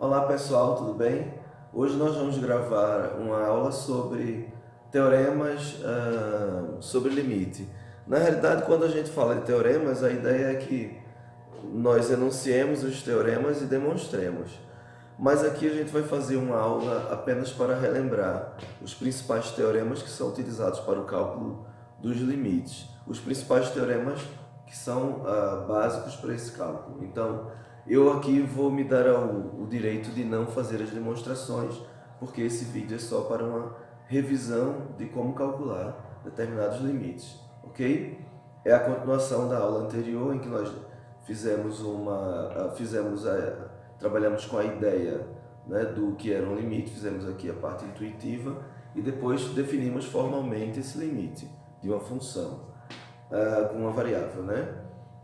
Olá pessoal, tudo bem? Hoje nós vamos gravar uma aula sobre teoremas sobre limite. Na realidade, quando a gente fala de teoremas, a ideia é que nós enunciemos os teoremas e demonstremos. Mas aqui a gente vai fazer uma aula apenas para relembrar os principais teoremas que são utilizados para o cálculo dos limites. Os principais teoremas que são básicos para esse cálculo. Então, eu aqui vou me dar o direito de não fazer as demonstrações, porque esse vídeo é só para uma revisão de como calcular determinados limites, ok? É a continuação da aula anterior em que nós trabalhamos com a ideia, né, do que era um limite, fizemos aqui a parte intuitiva e depois definimos formalmente esse limite de uma função com uma variável, né?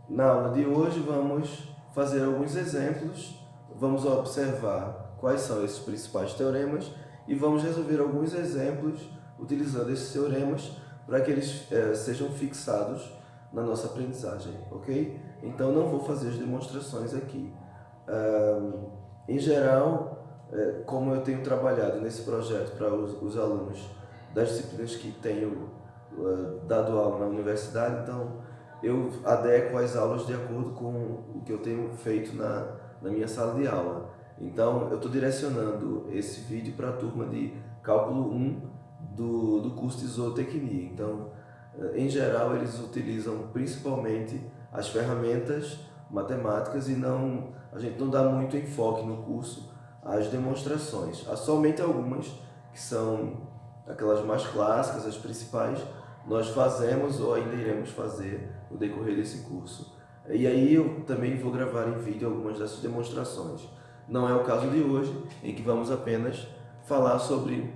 Na aula de hoje vamos fazer alguns exemplos, vamos observar quais são esses principais teoremas e vamos resolver alguns exemplos utilizando esses teoremas para que eles sejam fixados na nossa aprendizagem, ok? Então não vou fazer as demonstrações aqui. Em geral, como eu tenho trabalhado nesse projeto para os alunos das disciplinas que tenho dado aula na universidade, então eu adequo as aulas de acordo com o que eu tenho feito na minha sala de aula. Então eu estou direcionando esse vídeo para a turma de cálculo 1 do curso de zootecnia. Então, em geral, eles utilizam principalmente as ferramentas matemáticas e a gente não dá muito enfoque no curso às demonstrações. Há somente algumas que são aquelas mais clássicas, as principais, nós fazemos ou ainda iremos fazer no decorrer desse curso. E aí eu também vou gravar em vídeo algumas dessas demonstrações. Não é o caso de hoje, em que vamos apenas falar sobre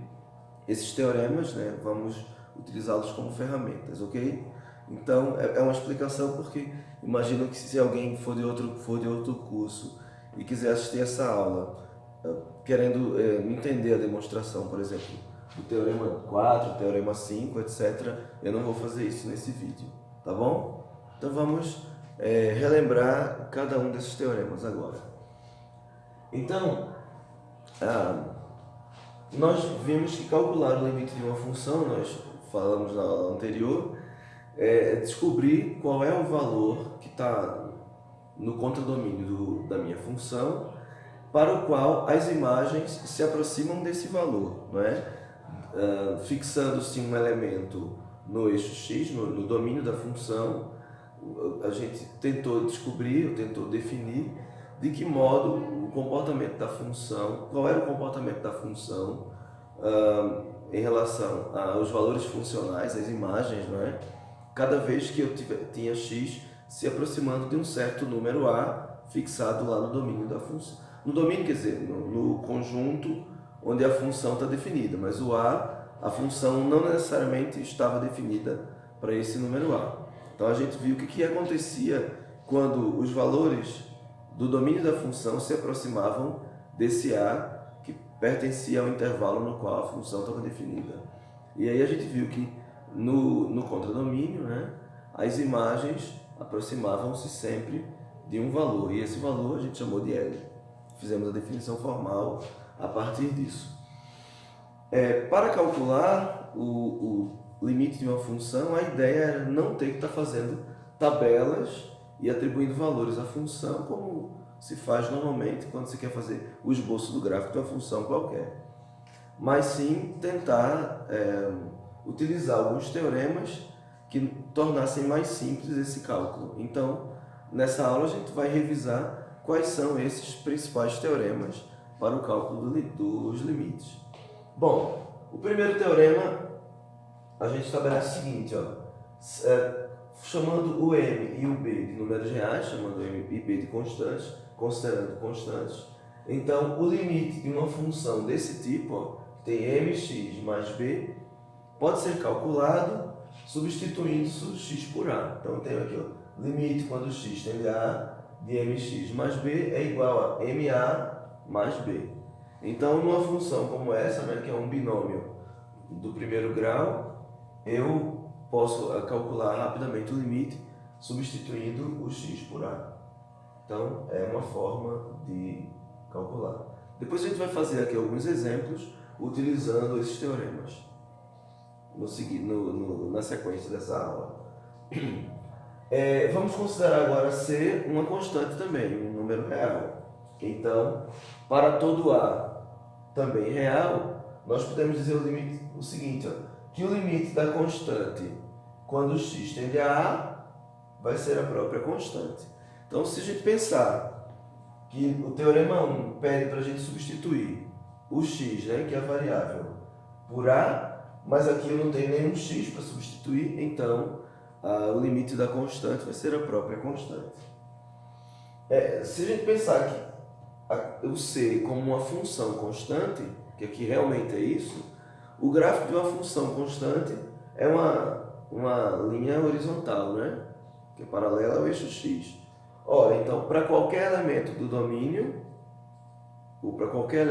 esses teoremas, né? Vamos utilizá-los como ferramentas, ok? Então é uma explicação porque imagino que se alguém for de outro curso e quiser assistir essa aula, querendo entender a demonstração, por exemplo, do teorema 4, teorema 5, etc., eu não vou fazer isso nesse vídeo, tá bom? Então vamos relembrar cada um desses teoremas agora. Então, nós vimos que calcular o limite de uma função, nós falamos na aula anterior, é descobrir qual é o valor que está no contradomínio da minha função, para o qual as imagens se aproximam desse valor, não é? Fixando-se um elemento no eixo x, no domínio da função, a gente tentou descobrir, tentou definir de que modo o comportamento da função, qual era o comportamento da função em relação aos valores funcionais, as imagens, não é? Cada vez que eu tinha x se aproximando de um certo número a fixado lá no domínio da função. No domínio, quer dizer, no conjunto onde a função está definida, mas a função não necessariamente estava definida para esse número a. Então a gente viu o que acontecia quando os valores do domínio da função se aproximavam desse a que pertencia ao intervalo no qual a função estava definida. E aí a gente viu que no contradomínio, né, as imagens aproximavam-se sempre de um valor, e esse valor a gente chamou de L. Fizemos a definição formal a partir disso. Para calcular o limite de uma função, a ideia era não ter que estar fazendo tabelas e atribuindo valores à função, como se faz normalmente quando você quer fazer o esboço do gráfico de uma função qualquer. Mas sim tentar utilizar alguns teoremas que tornassem mais simples esse cálculo. Então, nessa aula a gente vai revisar quais são esses principais teoremas para o cálculo dos limites. Bom, o primeiro teorema a gente estabelece o seguinte, chamando o m e o b de números reais, chamando o m e b de constantes, considerando constantes. Então, o limite de uma função desse tipo, que tem mx mais b, pode ser calculado substituindo x por a. Então, eu tenho aqui, limite quando x tende a a de mx mais b é igual a ma mais b. Então, numa função como essa, né, que é um binômio do primeiro grau, eu posso calcular rapidamente o limite substituindo o x por a. Então, é uma forma de calcular. Depois a gente vai fazer aqui alguns exemplos utilizando esses teoremas na sequência dessa aula. Vamos considerar agora C uma constante também, um número real. Então, para todo A também real, nós podemos dizer o seguinte, que o limite da constante quando x tende a A vai ser a própria constante. Então, se a gente pensar que o teorema 1 pede para a gente substituir o x, né, que é a variável, por A, mas aqui eu não tenho nenhum x para substituir, então o limite da constante vai ser a própria constante. Se a gente pensar que o C como uma função constante, que aqui realmente é isso, o gráfico de uma função constante é uma linha horizontal, né, que é paralela ao eixo x. Ora, então, para qualquer elemento do domínio, ou para qualquer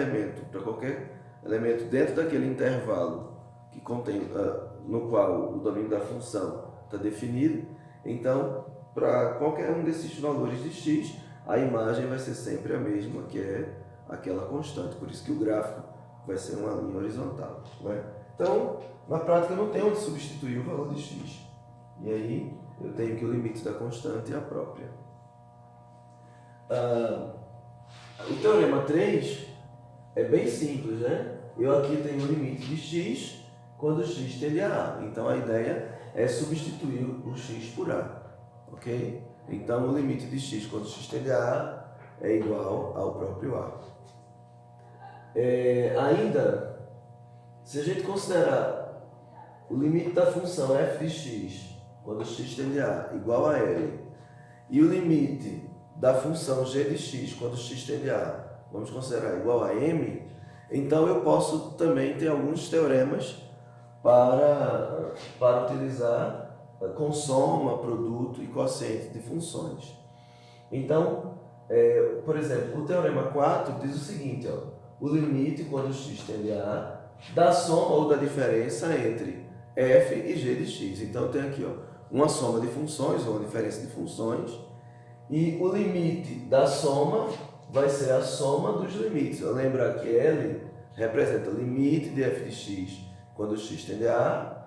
elemento dentro daquele intervalo que contém, no qual o domínio da função está definido, então, para qualquer um desses valores de x, a imagem vai ser sempre a mesma, que é aquela constante. Por isso que o gráfico vai ser uma linha horizontal, né? Então, na prática, eu não tenho onde substituir o valor de x. E aí, eu tenho que o limite da constante é a própria. O teorema 3 é bem simples, né? Eu aqui tenho o limite de x quando x tende a A. Então, a ideia é substituir o x por A, ok? Então, o limite de x quando x tende a A é igual ao próprio A. Ainda, se a gente considerar o limite da função f de x quando x tende a A igual a L, e o limite da função g de x quando x tende a A, vamos considerar igual a m, então eu posso também ter alguns teoremas para utilizar com soma, produto e quociente de funções. Então, por exemplo, o teorema 4 diz o seguinte, o limite quando x tende a A da soma ou da diferença entre f e g de x. Então, eu tenho aqui uma soma de funções ou uma diferença de funções, e o limite da soma vai ser a soma dos limites. Lembra que L representa o limite de f de x quando x tende a A,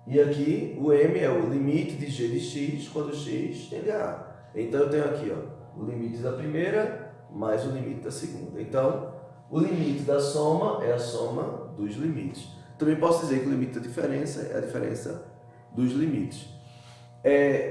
e aqui o m é o limite de g de x quando x tende a A. Então eu tenho aqui o limite da primeira mais o limite da segunda. Então, o limite da soma é a soma dos limites. Também posso dizer que o limite da diferença é a diferença dos limites.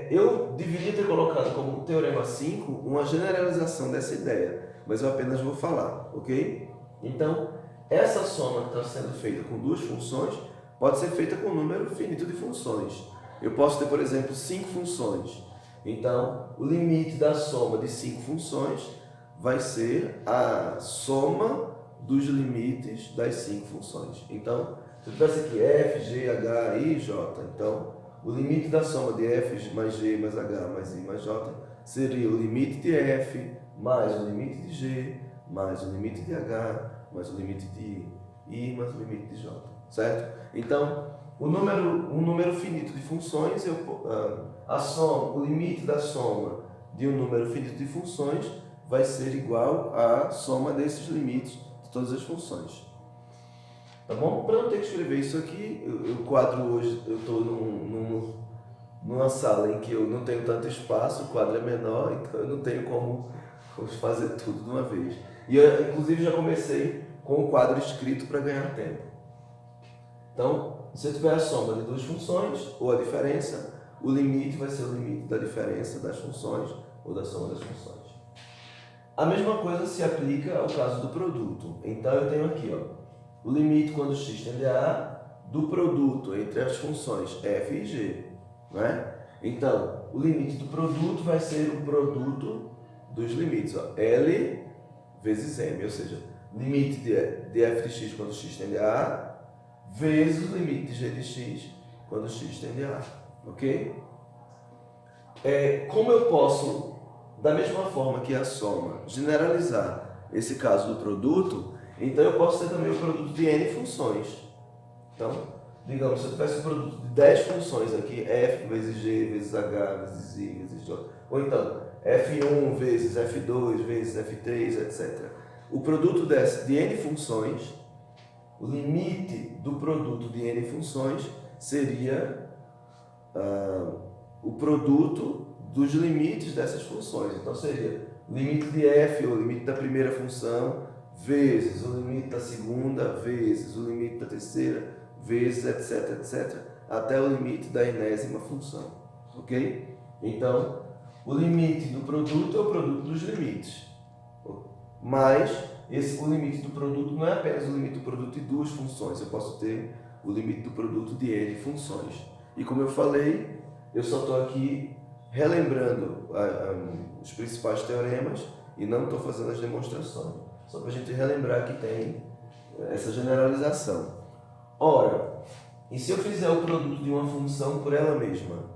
Eu deveria ter colocado como teorema 5 uma generalização dessa ideia, mas eu apenas vou falar, ok? Então, essa soma que está sendo feita com duas funções pode ser feita com um número finito de funções. Eu posso ter, por exemplo, 5 funções. Então, o limite da soma de 5 funções vai ser a soma dos limites das 5 funções. Então, se eu tivesse aqui f, g, h, i, j, então o limite da soma de f mais g mais h mais i mais j seria o limite de f mais o limite de g mais o limite de h mais o limite de i mais o limite de j, certo? Então, um número finito de funções, o limite da soma de um número finito de funções vai ser igual à soma desses limites de todas as funções. Tá bom? Para não ter que escrever isso aqui, o quadro hoje, eu estou numa sala em que eu não tenho tanto espaço, o quadro é menor, então eu não tenho como fazer tudo de uma vez. E eu, inclusive, já comecei com o quadro escrito para ganhar tempo. Então, se eu tiver a soma de duas funções, ou a diferença, o limite vai ser o limite da diferença das funções, ou da soma das funções. A mesma coisa se aplica ao caso do produto. Então, eu tenho aqui, o limite quando x tende a A do produto entre as funções f e g, né? Então, o limite do produto vai ser o produto dos limites, L vezes M, ou seja, limite de f de x quando x tende a A vezes o limite de g de x quando x tende a A, ok? Como eu posso, da mesma forma que a soma, generalizar esse caso do produto, então eu posso ter também o produto de n funções. Então, digamos, se eu tivesse o produto de 10 funções aqui, f vezes g vezes h vezes i vezes j, ou então f1 vezes f2 vezes f3, etc. o produto de n funções, o limite do produto de n funções seria o produto dos limites dessas funções. Então seria o limite de f, o limite da primeira função, vezes o limite da segunda, vezes o limite da terceira, vezes etc, etc, até o limite da enésima função. Ok? Então, o limite do produto é o produto dos limites. Mas o limite do produto não é apenas o limite do produto de duas funções. Eu posso ter o limite do produto de n funções. E como eu falei, eu só estou aqui relembrando os principais teoremas e não estou fazendo as demonstrações. Só para a gente relembrar que tem essa generalização. Ora, e se eu fizer o produto de uma função por ela mesma?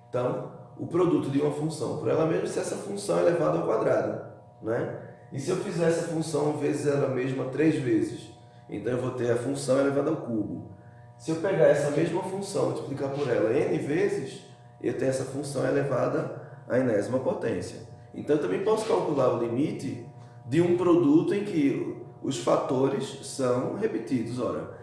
Então, o produto de uma função por ela mesma, se essa função é elevada ao quadrado, né? E se eu fizer essa função vezes ela mesma 3 vezes? Então, eu vou ter a função elevada ao cubo. Se eu pegar essa mesma função e multiplicar por ela n vezes, eu tenho essa função elevada à enésima potência. Então, eu também posso calcular o limite de um produto em que os fatores são repetidos. Ora,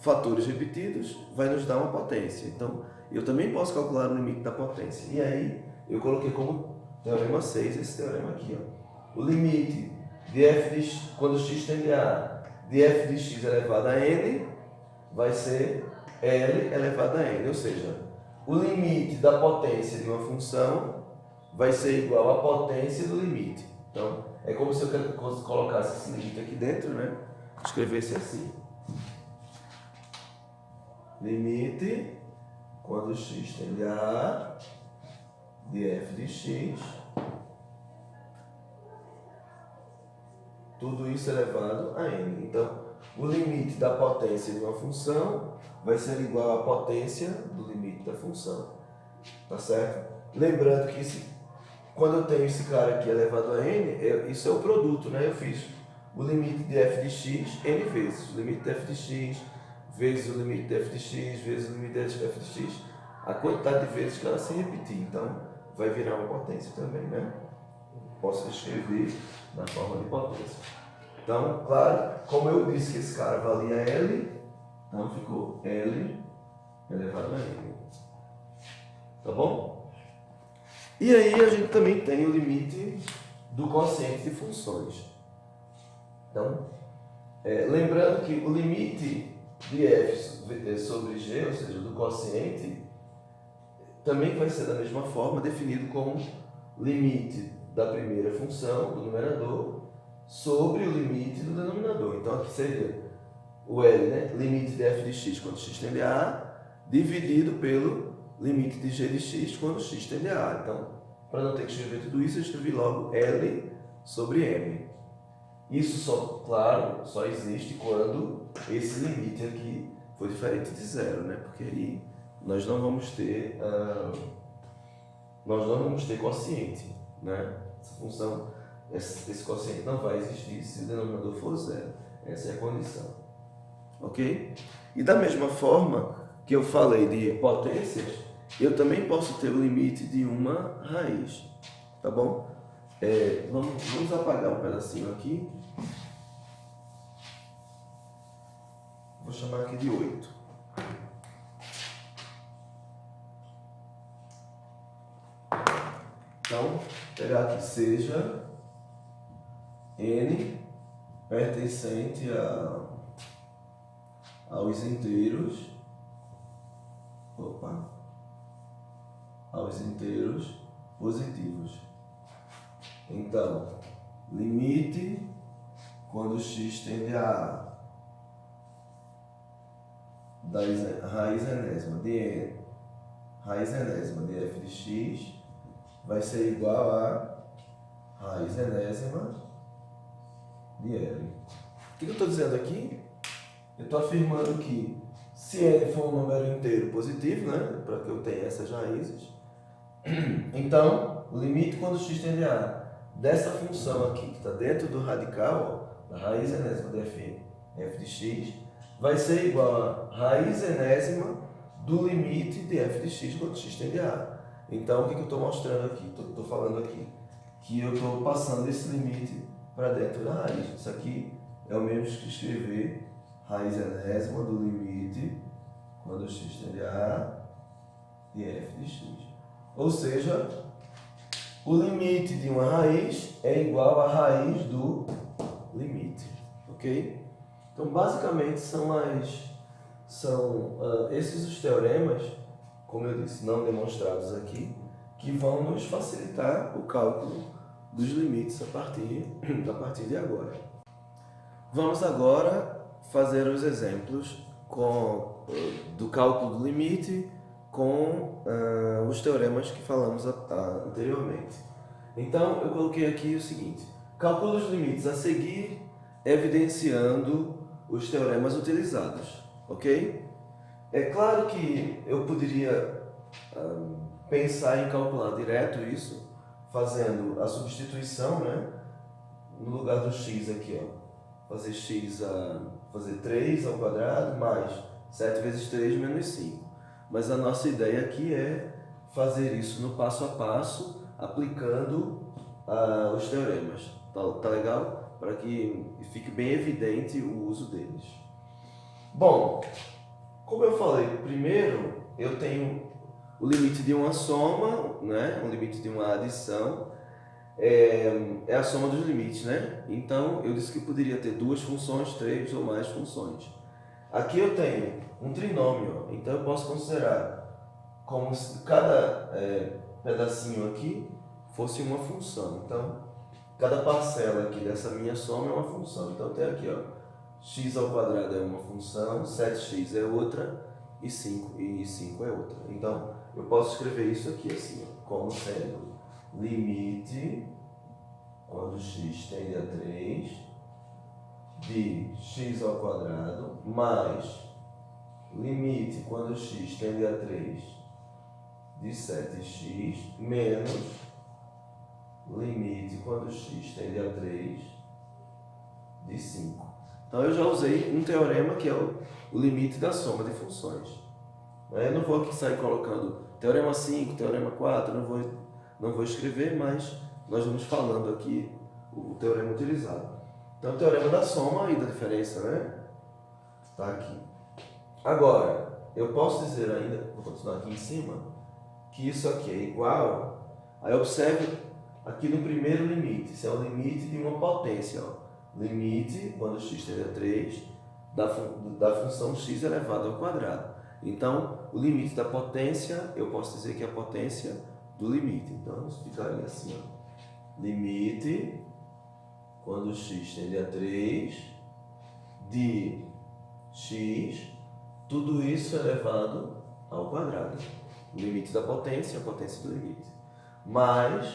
fatores repetidos vai nos dar uma potência. Então, eu também posso calcular o limite da potência. E aí, eu coloquei como teorema 6 esse teorema aqui. Ó. O limite de f de x, quando x tende a de f de x elevado a n, vai ser L elevado a n. Ou seja, o limite da potência de uma função vai ser igual à potência do limite. Então, é como se eu colocasse esse limite aqui dentro, né? Escrevesse assim. Limite, quando x tende a de f de x, tudo isso elevado a n. Então, o limite da potência de uma função vai ser igual à potência do limite da função. Tá certo? Lembrando que quando eu tenho esse cara aqui elevado a n, isso é o produto, né? Eu fiz o limite de f de x n vezes. O limite de f de x vezes o limite de f de x vezes o limite de f de x. A quantidade de vezes que ela se repetir. Então, vai virar uma potência também, né? Posso escrever na forma de potência. Então, claro, como eu disse que esse cara valia L, então ficou L elevado a N. Tá bom? E aí a gente também tem o limite do quociente de funções. Então, lembrando que o limite de f sobre g, ou seja, do quociente, também vai ser da mesma forma definido como limite da primeira função do numerador sobre o limite do denominador. Então aqui seria o L, né? Limite de f de x quando x tende a A, dividido pelo limite de g de x quando x tende a A. Então, para não ter que escrever tudo isso, eu escrevi logo L sobre M. Isso só, claro, só existe quando esse limite aqui for diferente de zero, né? Porque aí nós não vamos ter quociente, né? Essa função, esse quociente não vai existir se o denominador for zero. Essa é a condição. Ok? E da mesma forma que eu falei de potências, eu também posso ter o limite de uma raiz. Tá bom? Vamos apagar um pedacinho aqui. Vou chamar aqui de 8. Então, pegar aqui seja n pertencente aos inteiros, aos inteiros positivos. Então, limite quando x tende a da raiz enésima de n, raiz enésima de f de x vai ser igual a raiz enésima de L. O que eu estou dizendo aqui? Eu estou afirmando que se N for um número inteiro positivo, né, para que eu tenha essas raízes, então o limite quando x tende a A dessa função aqui, que está dentro do radical, ó, da raiz enésima de f de x, vai ser igual a raiz enésima do limite de f de x quando x tende a A. Então, o que eu estou mostrando aqui? Estou falando aqui que eu estou passando esse limite para dentro da raiz. Isso aqui é o mesmo que escrever raiz enésima do limite quando x tende a de f de x. Ou seja, o limite de uma raiz é igual à raiz do limite. Ok? Então, basicamente, são esses os teoremas, como eu disse, não demonstrados aqui, que vão nos facilitar o cálculo dos limites a partir de agora. Vamos agora fazer os exemplos do cálculo do limite com os teoremas que falamos anteriormente. Então, eu coloquei aqui o seguinte: calcule os limites a seguir, evidenciando os teoremas utilizados, ok? É claro que eu poderia pensar em calcular direto isso, fazendo a substituição, né? No lugar do x aqui, ó, fazer 3 ao quadrado mais 7 vezes 3 menos 5. Mas a nossa ideia aqui é fazer isso no passo a passo, aplicando os teoremas. Tá legal? Para que fique bem evidente o uso deles. Bom, como eu falei, primeiro eu tenho o limite de uma soma, né? O limite de uma adição é a soma dos limites, né? Então eu disse que poderia ter duas funções, três ou mais funções. Aqui eu tenho um trinômio, então eu posso considerar como se cada pedacinho aqui fosse uma função. Então, cada parcela aqui dessa minha soma é uma função. Então, eu tenho aqui, ó, x ao quadrado é uma função, 7x é outra e 5 é outra. Então, eu posso escrever isso aqui assim, ó, como sendo limite, quando x tende a 3, de x ao quadrado, mais limite, quando x tende a 3, de 7x, menos limite, quando x tende a 3, de 5. Então, eu já usei um teorema que é o limite da soma de funções. Eu não vou aqui sair colocando teorema 5, teorema 4, não vou escrever, mas nós vamos falando aqui o teorema utilizado. Então, o teorema da soma e da diferença, né? Está aqui. Agora, eu posso dizer ainda, vou continuar aqui em cima, que isso aqui é igual. Aí, observe aqui no primeiro limite. Isso é o limite de uma potência, ó. Limite, quando x tende a 3, da função x elevado ao quadrado. Então, o limite da potência, eu posso dizer que é a potência do limite. Então, isso ficaria assim, ó. Limite, quando x tende a 3, de x, tudo isso elevado ao quadrado. O limite da potência, a potência do limite. Mais,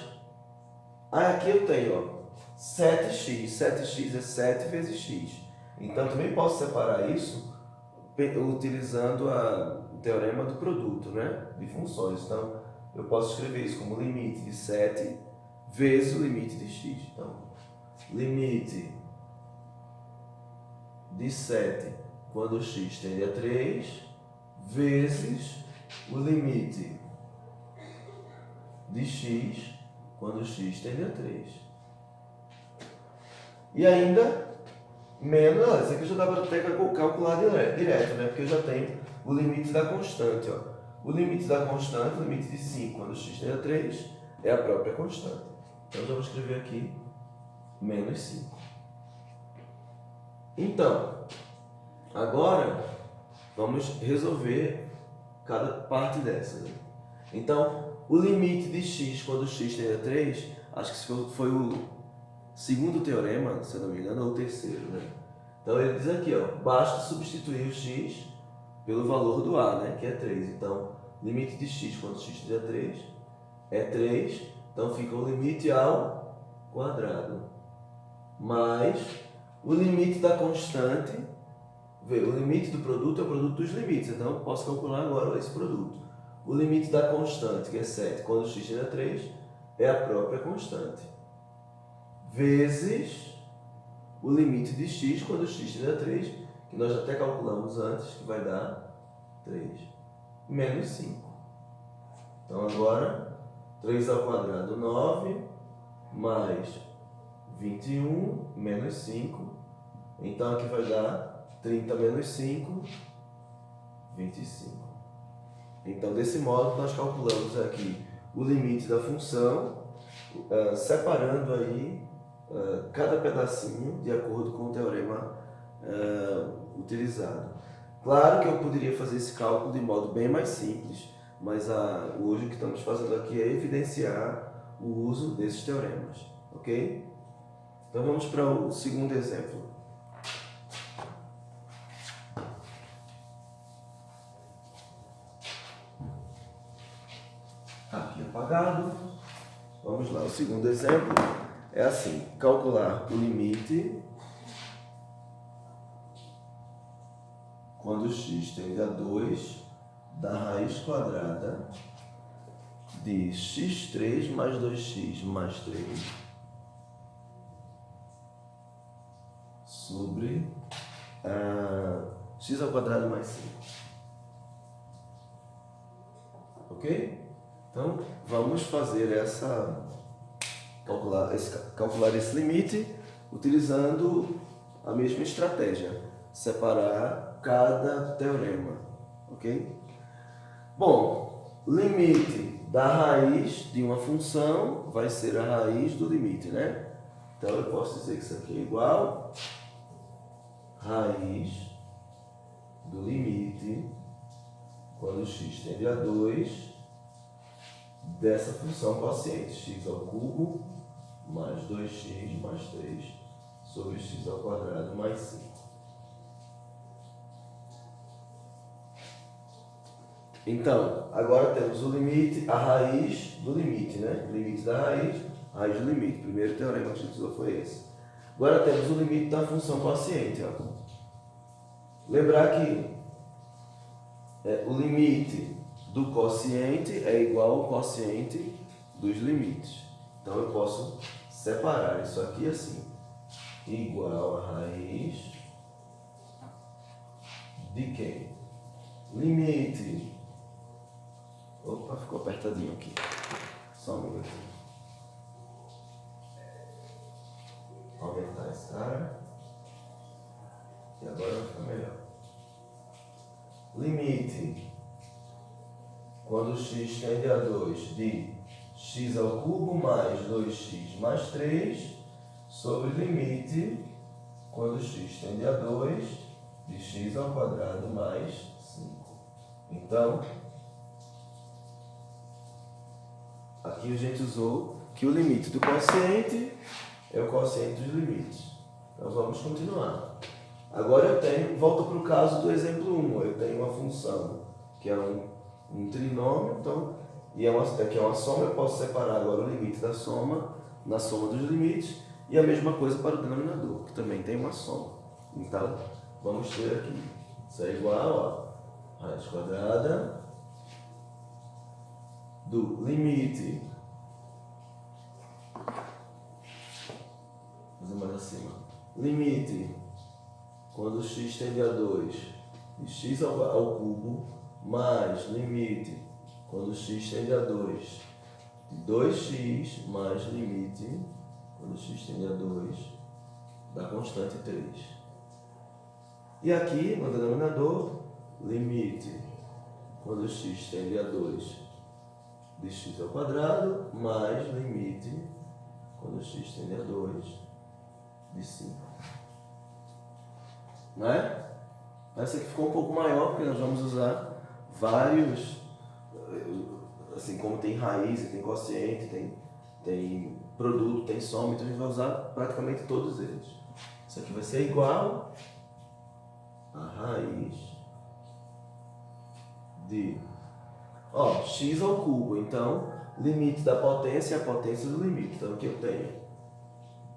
aqui eu tenho, ó, 7x. 7x é 7 vezes x. Então, também posso separar isso utilizando o teorema do produto, né? De funções. Então, eu posso escrever isso como limite de 7 vezes o limite de x. Então, limite de 7 quando x tende a 3 vezes o limite de x quando x tende a 3. E ainda menos, isso aqui já dá para até calcular direto, né? Porque eu já tenho o limite da constante, ó. O limite da constante, o limite de 5 quando x tende a 3, é a própria constante. Então, já vou escrever aqui menos 5. Então, agora vamos resolver cada parte dessa, né? Então, o limite de x quando x tende a 3, acho que foi o segundo teorema, se eu não me engano, ou o terceiro, né? Então, ele diz aqui, ó, basta substituir o x pelo valor do a, né, que é 3. Então, limite de x quando x tende a 3 é 3. Então, fica o limite ao quadrado. Mais o limite da constante, o limite do produto é o produto dos limites. Então, eu posso calcular agora esse produto. O limite da constante, que é 7, quando x tende a 3, é a própria constante. Vezes o limite de x quando x tende a 3, que nós até calculamos antes, que vai dar 3, menos 5. Então, agora, 3 ao quadrado, 9, mais 21 menos 5. Então aqui vai dar 30 menos 5, 25. Então desse modo nós calculamos aqui o limite da função, separando aí cada pedacinho de acordo com o teorema utilizado. Claro que eu poderia fazer esse cálculo de modo bem mais simples, mas hoje o que estamos fazendo aqui é evidenciar o uso desses teoremas, ok? Então vamos para o segundo exemplo. Aqui apagado. Vamos lá, o segundo exemplo é assim: calcular o limite quando x tende a 2 da raiz quadrada de x3 mais 2x mais 3 sobre x ao quadrado mais 5. Ok? Então, vamos fazer calcular esse limite utilizando a mesma estratégia, separar cada teorema, ok? Bom, limite da raiz de uma função vai ser a raiz do limite, né? Então, eu posso dizer que isso aqui é igual a raiz do limite quando x tende a 2 dessa função quociente, x ao cubo mais 2x mais 3 sobre x ao quadrado mais 5. Então, agora temos o limite, a raiz do limite, né? Limite da raiz do limite. O primeiro teorema que a gente usou foi esse. Agora temos o limite da função quociente. Ó. Lembrar que o limite do quociente é igual ao quociente dos limites. Então eu posso separar isso aqui assim. Igual a raiz de quem? Limite. Opa, ficou apertadinho aqui. Só um minutinho. Aumentar esse cara. E agora vai ficar melhor. Limite quando x tende a 2 de x ao cubo mais 2x mais 3 sobre limite quando x tende a 2 de x ao quadrado mais 5. Então, aqui a gente usou que o limite do quociente é o quociente dos limites. Então vamos continuar. Agora volto para o caso do exemplo 1. Eu tenho uma função que é um trinômio, então, que é uma soma, eu posso separar agora o limite da soma na soma dos limites, e a mesma coisa para o denominador, que também tem uma soma. Então, vamos ter aqui, isso é igual a raiz quadrada do limite, vou fazer mais acima, limite quando x tende a 2 de x ao cubo mais limite quando x tende a 2 de 2x mais limite quando x tende a 2 da constante 3. E aqui no denominador, limite quando x tende a 2 de x ao quadrado mais limite quando x tende a 2 de 5. Não é? Essa aqui ficou um pouco maior porque nós vamos usar vários, assim como tem raiz, tem quociente, tem produto, tem soma, então a gente vai usar praticamente todos eles. Isso aqui vai ser igual a raiz de x ao cubo. Então, limite da potência é a potência do limite. Então aqui eu tenho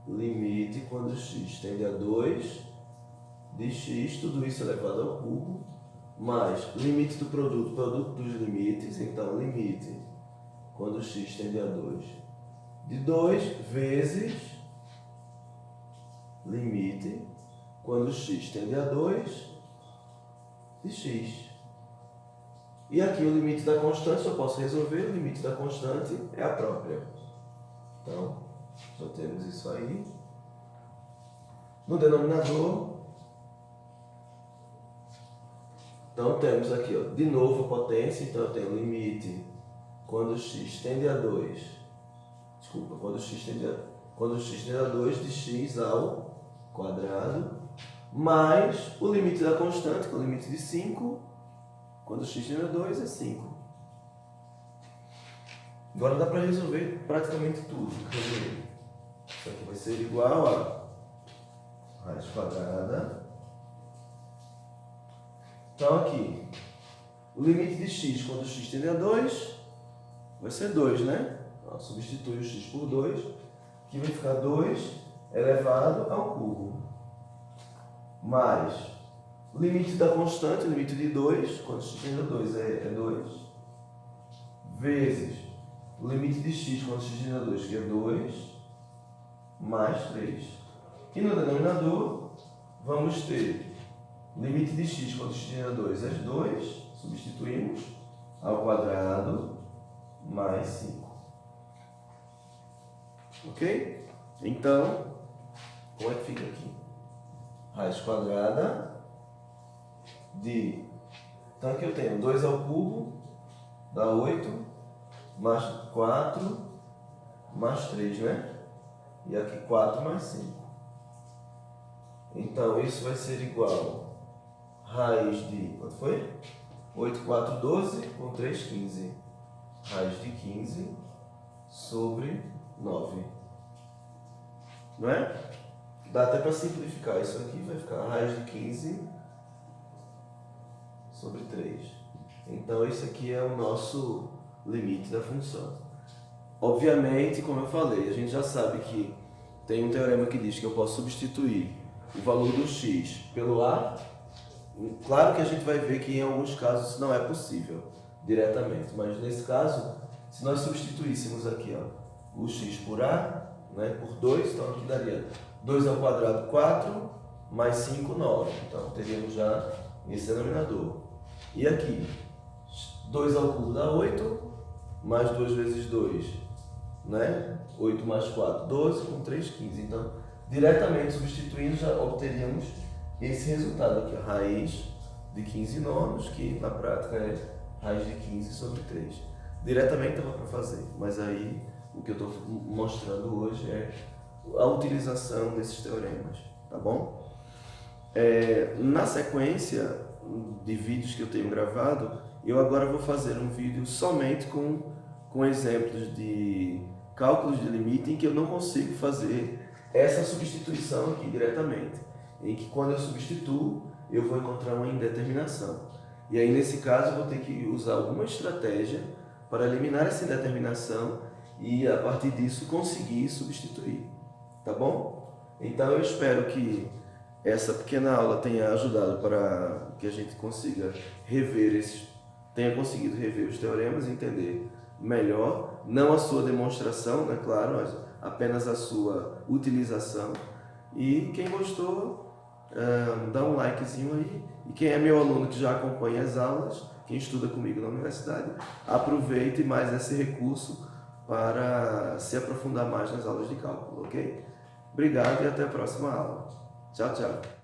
limite quando x tende a 2 de x, tudo isso elevado ao cubo, mais limite do produto dos limites, então limite quando x tende a 2 de 2 vezes limite quando x tende a 2 de x. E aqui o limite da constante eu posso resolver, o limite da constante é a própria. Então, já temos isso aí. No denominador, então temos aqui, ó, de novo a potência, então eu tenho limite quando x tende a 2, desculpa, quando x tende a 2 de x ao quadrado, mais o limite da constante, que é o limite de 5, quando x tende a 2 é 5. Agora dá para resolver praticamente tudo. Isso aqui vai ser igual a raiz quadrada. Então aqui, o limite de x quando x tende a 2 vai ser 2, né? Então, substitui o x por 2, que vai ficar 2 elevado ao cubo. Mais o limite da constante, o limite de 2, quando x tende a 2 é 2, vezes o limite de x quando x tende a 2, que é 2, mais 3. E no denominador, vamos ter o limite de x quando x tende a 2 é 2, substituímos, ao quadrado, mais 5. Ok? Então, como é que fica aqui? Raiz quadrada de... Então aqui eu tenho 2 ao cubo, dá 8, mais 4, mais 3, né? E aqui 4 mais 5. Então isso vai ser igual a raiz de... Quanto foi? 8, 4, 12, com 3, 15. Raiz de 15 sobre 9. Não é? Dá até para simplificar. Isso aqui vai ficar raiz de 15 sobre 3. Então esse aqui é o nosso limite da função. Obviamente, como eu falei, a gente já sabe que tem um teorema que diz que eu posso substituir o valor do x pelo a. Claro que a gente vai ver que em alguns casos isso não é possível diretamente, mas nesse caso, se nós substituíssemos aqui, ó, o x por a, né, por 2, então aqui daria 2 ao quadrado 4, mais 5, 9. Então teríamos já esse denominador. E aqui, 2 ao cubo dá 8, mais 2 vezes 2, né? 8 mais 4, 12, com 3, 15. Então, diretamente substituindo, já obteríamos esse resultado aqui, a raiz de 15 nonos, que na prática é raiz de 15 sobre 3. Diretamente dava para fazer, mas aí o que eu estou mostrando hoje é a utilização desses teoremas, tá bom? Na sequência de vídeos que eu tenho gravado, eu agora vou fazer um vídeo somente com exemplos de cálculos de limite em que eu não consigo fazer essa substituição aqui diretamente, em que quando eu substituo, eu vou encontrar uma indeterminação. E aí, nesse caso, eu vou ter que usar alguma estratégia para eliminar essa indeterminação e, a partir disso, conseguir substituir. Tá bom? Então, eu espero que essa pequena aula tenha ajudado para que a gente consiga tenha conseguido rever os teoremas e entender melhor, não a sua demonstração, né, claro, mas apenas a sua utilização. E quem gostou, dá um likezinho aí. E quem é meu aluno que já acompanha as aulas, quem estuda comigo na universidade, aproveite mais esse recurso para se aprofundar mais nas aulas de cálculo, ok? Obrigado e até a próxima aula. Tchau, tchau.